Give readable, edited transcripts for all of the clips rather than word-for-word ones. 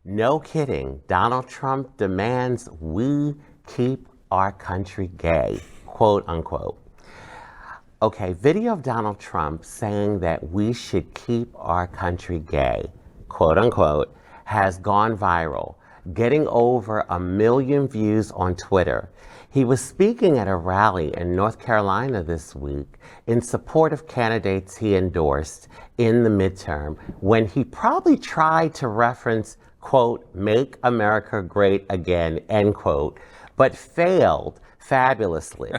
No kidding. Donald Trump demands we keep our country gay, quote unquote. Okay, video of Donald Trump saying that we should keep our country gay, quote unquote, has gone viral, getting over 1 million views on Twitter. He was speaking at a rally in North Carolina this week in support of candidates he endorsed in the midterm when he probably tried to reference, quote, make America great again, end quote, but failed fabulously.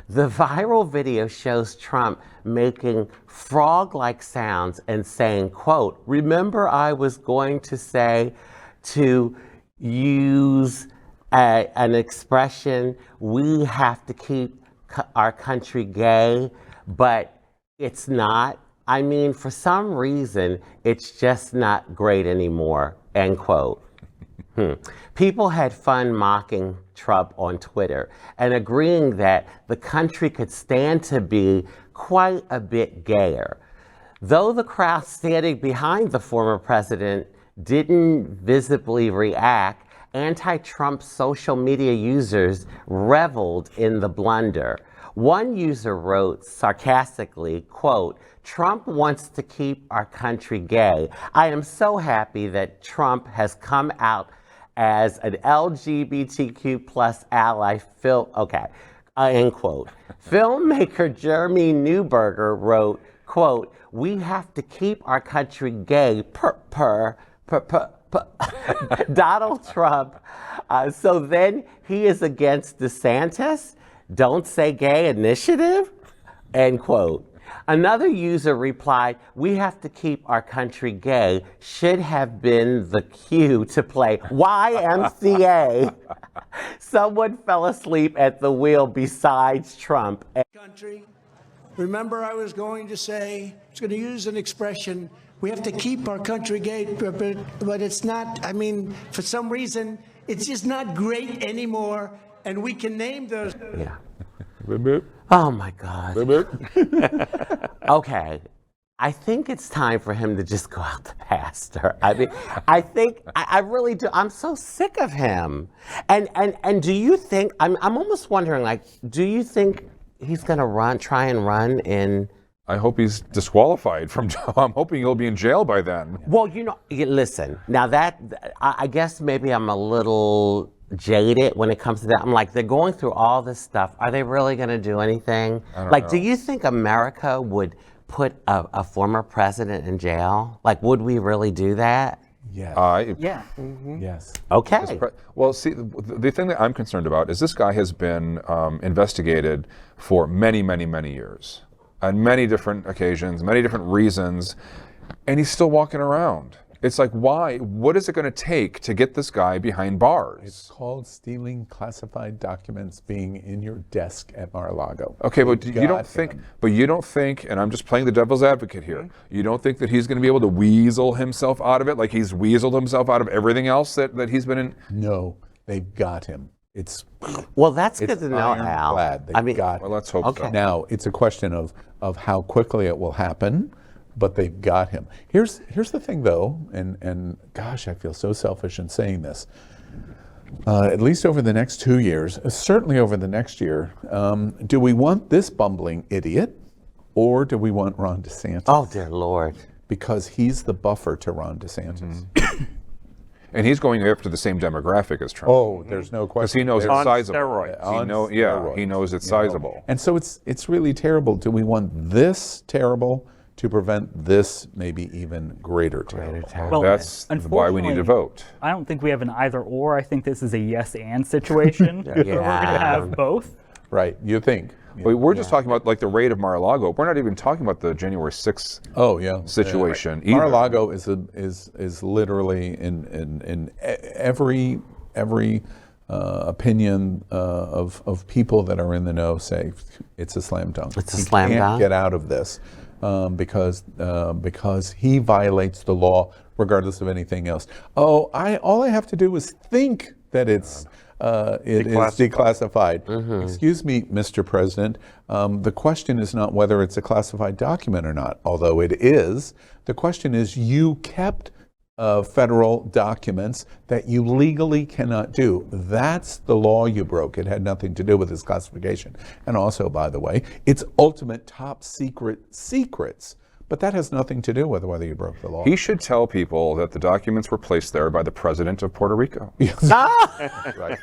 The viral video shows Trump making frog-like sounds and saying, quote, remember I was going to say to use an expression, we have to keep our country gay, but it's not. I mean, for some reason, it's just not great anymore, end quote. People had fun mocking Trump on Twitter and agreeing that the country could stand to be quite a bit gayer. Though the crowd standing behind the former president didn't visibly react, anti-Trump social media users reveled in the blunder. One user wrote sarcastically, quote, Trump wants to keep our country gay. I am so happy that Trump has come out as an LGBTQ plus ally, end quote. Filmmaker Jeremy Neuberger wrote, quote, we have to keep our country gay, Donald Trump. So then he is against DeSantis? Don't say gay initiative? End quote. Another user replied, we have to keep our country gay should have been the cue to play YMCA. Someone fell asleep at the wheel besides Trump. Country. Remember I was going to use an expression, we have to keep our country gay, but it's not, I mean, for some reason, it's just not great anymore, and we can name those. Yeah. Oh my God. Okay. I think it's time for him to just go out to pasture. I mean, I really do. I'm so sick of him. And do you think, I'm almost wondering, like, do you think he's going to try and run in? I hope he's disqualified from, I'm hoping he'll be in jail by then. Well, listen, now I guess maybe I'm a little jaded when it comes to that. I'm like, they're going through all this stuff. Are they really going to do anything? Do you think America would put a former president in jail? Like, would we really do that? Yes. Yeah. Yes. Okay. Well, see, the thing that I'm concerned about is this guy has been investigated for many, many, many years, on many different occasions, many different reasons, and he's still walking around. It's like, why? What is it going to take to get this guy behind bars? It's called stealing classified documents being in your desk at Mar-a-Lago. Okay, but you don't think, and I'm just playing the devil's advocate here, you don't think that he's going to be able to weasel himself out of it like he's weaseled himself out of everything else that he's been in? No, they've got him. Well, that's good to know, Al. Got him. Well, let's hope so. Now, it's a question of how quickly it will happen, but they've got him. Here's the thing, though, and gosh, I feel so selfish in saying this. At least over the next 2 years, certainly over the next year, do we want this bumbling idiot, or do we want Ron DeSantis? Oh, dear Lord. Because he's the buffer to Ron DeSantis. And he's going after the same demographic as Trump. Oh, there's no question. Because he knows it's sizable. Steroids. He knows it's sizable. And so it's really terrible. Do we want this terrible to prevent this maybe even greater terrible? Well, that's why we need to vote. I don't think we have an either or. I think this is a yes and situation. We're going to have both. Right, you think. But we're just talking about like the raid of Mar-a-Lago. We're not even talking about the January 6th situation. Right. Mar-a-Lago is literally in every opinion of people that are in the know say it's a slam dunk. It's a slam dunk. He can't get out of this because he violates the law regardless of anything else. All I have to do is think that it is declassified. Excuse me, Mr. President. The question is not whether it's a classified document or not, although it is. The question is, you kept federal documents that you legally cannot do. That's the law you broke. It had nothing to do with his classification. And also, by the way, it's ultimate top secret secrets. But that has nothing to do with whether you broke the law. He should tell people that the documents were placed there by the president of Puerto Rico. Right.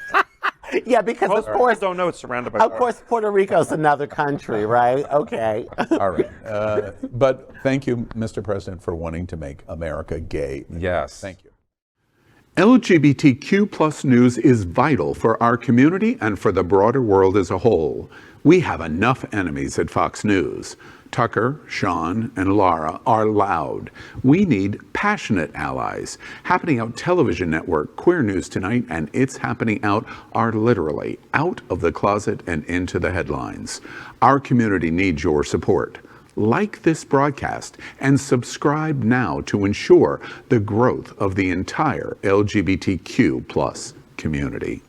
Yeah, because Most of course, don't know it's surrounded by. of course, Puerto Rico's another country, right? Okay. All right. But thank you, Mr. President, for wanting to make America gay. Yes. Thank you. LGBTQ plus news is vital for our community and for the broader world as a whole. We have enough enemies at Fox News. Tucker, Sean, and Laura are loud. We need passionate allies. Happening Out Television Network, Queer News Tonight, and It's Happening Out are literally out of the closet and into the headlines. Our community needs your support. Like this broadcast and subscribe now to ensure the growth of the entire LGBTQ plus community.